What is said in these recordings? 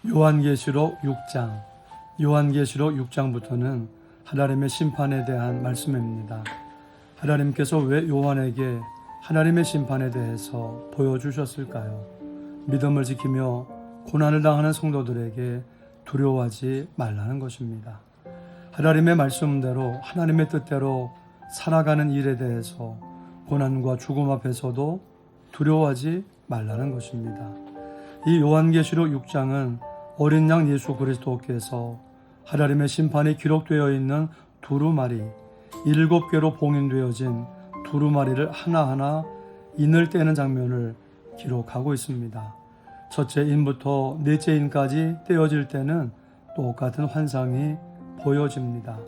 요한계시록 6장. 요한계시록 6장부터는 하나님의 심판에 대한 말씀입니다. 하나님께서 왜 요한에게 하나님의 심판에 대해서 보여주셨을까요? 믿음을 지키며 고난을 당하는 성도들에게 두려워하지 말라는 것입니다. 하나님의 말씀대로 하나님의 뜻대로 살아가는 일에 대해서 고난과 죽음 앞에서도 두려워하지 말라는 것입니다. 이 요한계시록 6장은 어린 양 예수 그리스도께서 하나님의 심판이 기록되어 있는 두루마리 7개로 봉인되어진 두루마리를 하나하나 인을 떼는 장면을 기록하고 있습니다. 첫째 인부터 넷째 인까지 떼어질 때는 똑같은 환상이 보여집니다.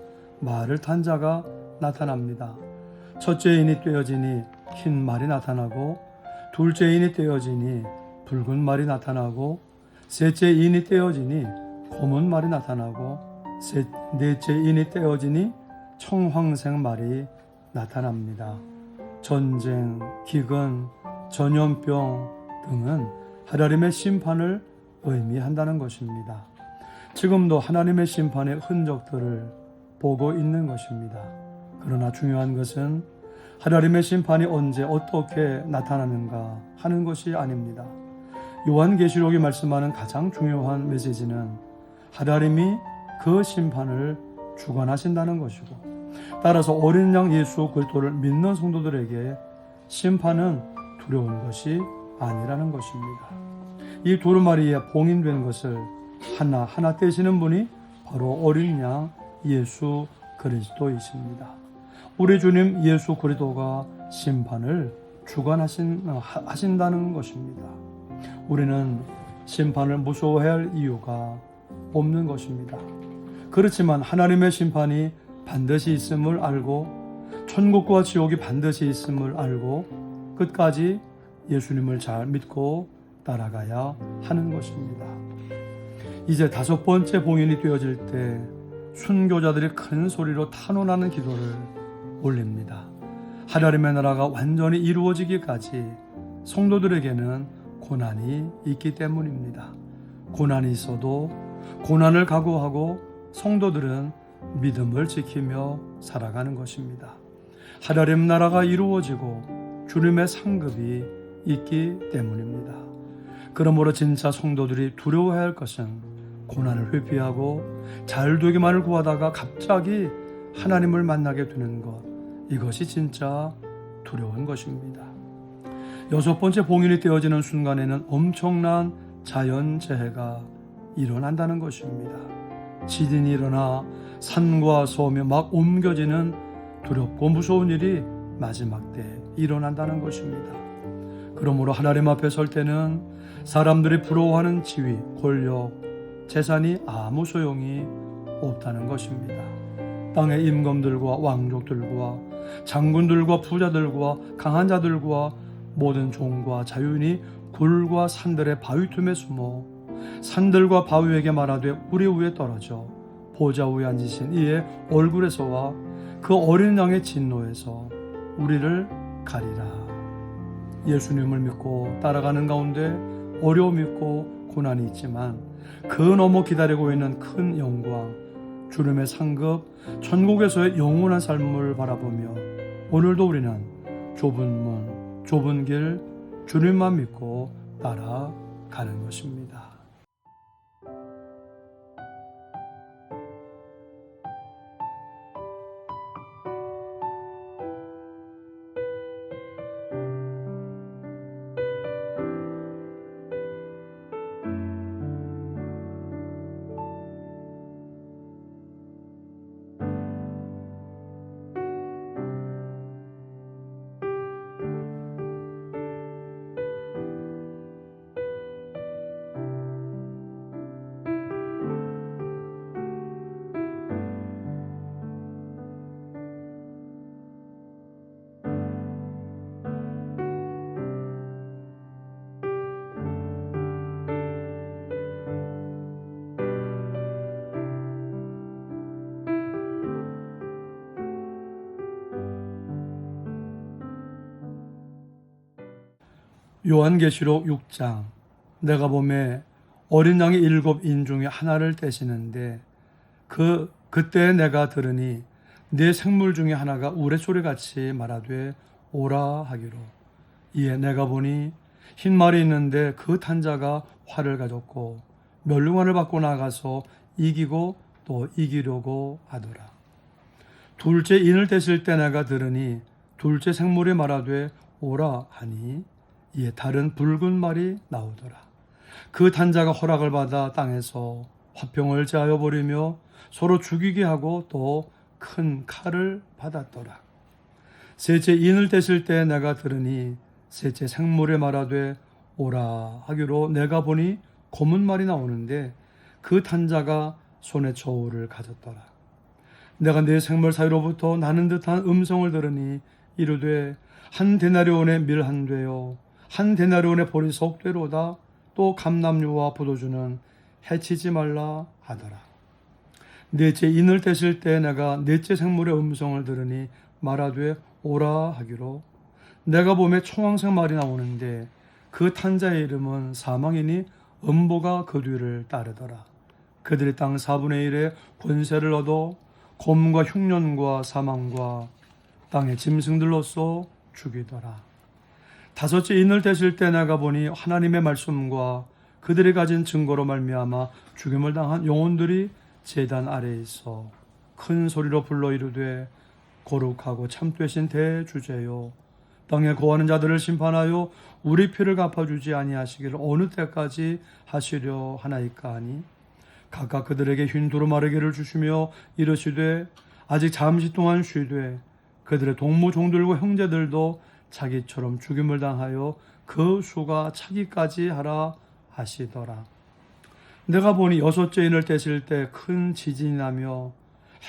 말을 탄 자가 나타납니다. 첫째 인이 떼어지니 흰 말이 나타나고, 둘째 인이 떼어지니 붉은 말이 나타나고, 셋째 인이 떼어지니 검은 말이 나타나고, 넷째 인이 떼어지니 청황색 말이 나타납니다. 전쟁, 기근, 전염병 등은 하나님의 심판을 의미한다는 것입니다. 지금도 하나님의 심판의 흔적들을 보고 있는 것입니다. 그러나 중요한 것은 하나님의 심판이 언제 어떻게 나타나는가 하는 것이 아닙니다. 요한계시록이 말씀하는 가장 중요한 메시지는 하나님이 그 심판을 주관하신다는 것이고, 따라서 어린 양 예수 그리스도를 믿는 성도들에게 심판은 두려운 것이 아니라는 것입니다. 이 두루마리에 봉인된 것을 하나하나 떼시는 분이 바로 어린 양 예수 그리스도이십니다. 우리 주님 예수 그리스도가 심판을 주관하신다는 것입니다. 우리는 심판을 무서워해야 할 이유가 없는 것입니다. 그렇지만 하나님의 심판이 반드시 있음을 알고, 천국과 지옥이 반드시 있음을 알고 끝까지 예수님을 잘 믿고 따라가야 하는 것입니다. 이제 5번째 봉인이 되어질 때 순교자들이 큰 소리로 탄원하는 기도를 올립니다. 하나님의 나라가 완전히 이루어지기까지 성도들에게는 고난이 있기 때문입니다. 고난이 있어도 고난을 각오하고 성도들은 믿음을 지키며 살아가는 것입니다. 하나님 나라가 이루어지고 주님의 상급이 있기 때문입니다. 그러므로 진짜 성도들이 두려워해야 할 것은 고난을 회피하고 잘 되기만을 구하다가 갑자기 하나님을 만나게 되는 것, 이것이 진짜 두려운 것입니다. 6번째 봉인이 떼어지는 순간에는 엄청난 자연재해가 일어난다는 것입니다. 지진이 일어나 산과 섬이 막 옮겨지는 두렵고 무서운 일이 마지막 때 일어난다는 것입니다. 그러므로 하나님 앞에 설 때는 사람들이 부러워하는 지위, 권력, 재산이 아무 소용이 없다는 것입니다. 땅의 임금들과 왕족들과 장군들과 부자들과 강한 자들과 모든 종과 자유인이 굴과 산들의 바위 틈에 숨어 산들과 바위에게 말하되 우리 위에 떨어져 보좌 위에 앉으신 이의 얼굴에서와 그 어린 양의 진노에서 우리를 가리라. 예수님을 믿고 따라가는 가운데 어려움이 있고 고난이 있지만 그 너머 기다리고 있는 큰 영광, 주님의 상급, 천국에서의 영원한 삶을 바라보며 오늘도 우리는 좁은 문, 좁은 길, 주님만 믿고 따라가는 것입니다. 요한계시록 6장. 내가 보매 어린 양의 7인 중에 하나를 떼시는데 그때 내가 들으니 네 생물 중에 하나가 우레소리같이 말하되 오라 하기로. 이에 내가 보니 흰 말이 있는데 그 탄자가 활을 가졌고 멸류관을 받고 나가서 이기고 또 이기려고 하더라. 둘째 인을 떼실 때 내가 들으니 둘째 생물이 말하되 오라 하니 이에 다른 붉은 말이 나오더라. 그 탄자가 허락을 받아 땅에서 화평을 제하여 버리며 서로 죽이게 하고 또 큰 칼을 받았더라. 셋째 인을 떼실 때 내가 들으니 셋째 생물에 말하되 오라 하기로 내가 보니 검은 말이 나오는데 그 탄자가 손에 저울을 가졌더라. 내가 네 생물 사이로부터 나는 듯한 음성을 들으니 이르되 한 데나리온의 밀 한 되요 한 데나리온의 보리 석 되로다. 또 감람류와 포도주는 해치지 말라 하더라. 넷째 인을 떼실 때 내가 넷째 생물의 음성을 들으니 말하되 오라 하기로 내가 보매 청황색 말이 나오는데 그 탄자의 이름은 사망이니 음보가 그 뒤를 따르더라. 그들이 땅 4분의 1의 권세를 얻어 곰과 흉년과 사망과 땅의 짐승들로서 죽이더라. 다섯째 인을 떼실 때 내가 보니 하나님의 말씀과 그들이 가진 증거로 말미암아 죽임을 당한 영혼들이 제단 아래에 있어 큰 소리로 불러 이르되 거룩하고 참되신 대주제요 땅에 거하는 자들을 심판하여 우리 피를 갚아주지 아니하시기를 어느 때까지 하시려 하나이까 하니 각각 그들에게 흰 두루마리기를 주시며 이르시되 아직 잠시 동안 쉬되 그들의 동무 종들과 형제들도 자기처럼 죽임을 당하여 그 수가 차기까지 하라 하시더라. 내가 보니 여섯째 인을 떼실 때 큰 지진이 나며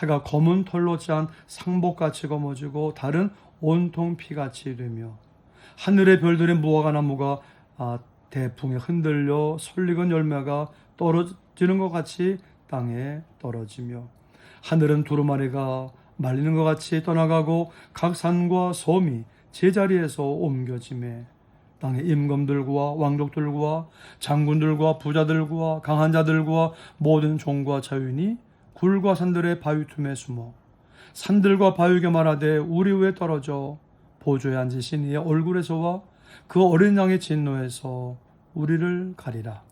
해가 검은 털로 짠 상복같이 검어지고 달은 온통 피같이 되며 하늘의 별들의 무화과 나무가 대풍에 흔들려 설익은 열매가 떨어지는 것 같이 땅에 떨어지며 하늘은 두루마리가 말리는 것 같이 떠나가고 각 산과 섬이 제자리에서 옮겨지매 땅의 임금들과 왕족들과 장군들과 부자들과 강한 자들과 모든 종과 자유인이 굴과 산들의 바위 틈에 숨어 산들과 바위에게 말하되 우리 위에 떨어져 보좌에 앉으신 이의 얼굴에서와 그 어린 양의 진노에서 우리를 가리라.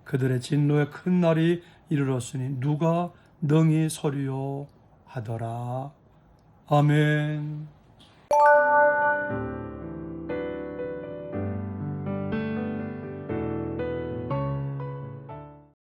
그들의 진노의 큰 날이 이르렀으니 누가 능히 서리요 하더라. 아멘.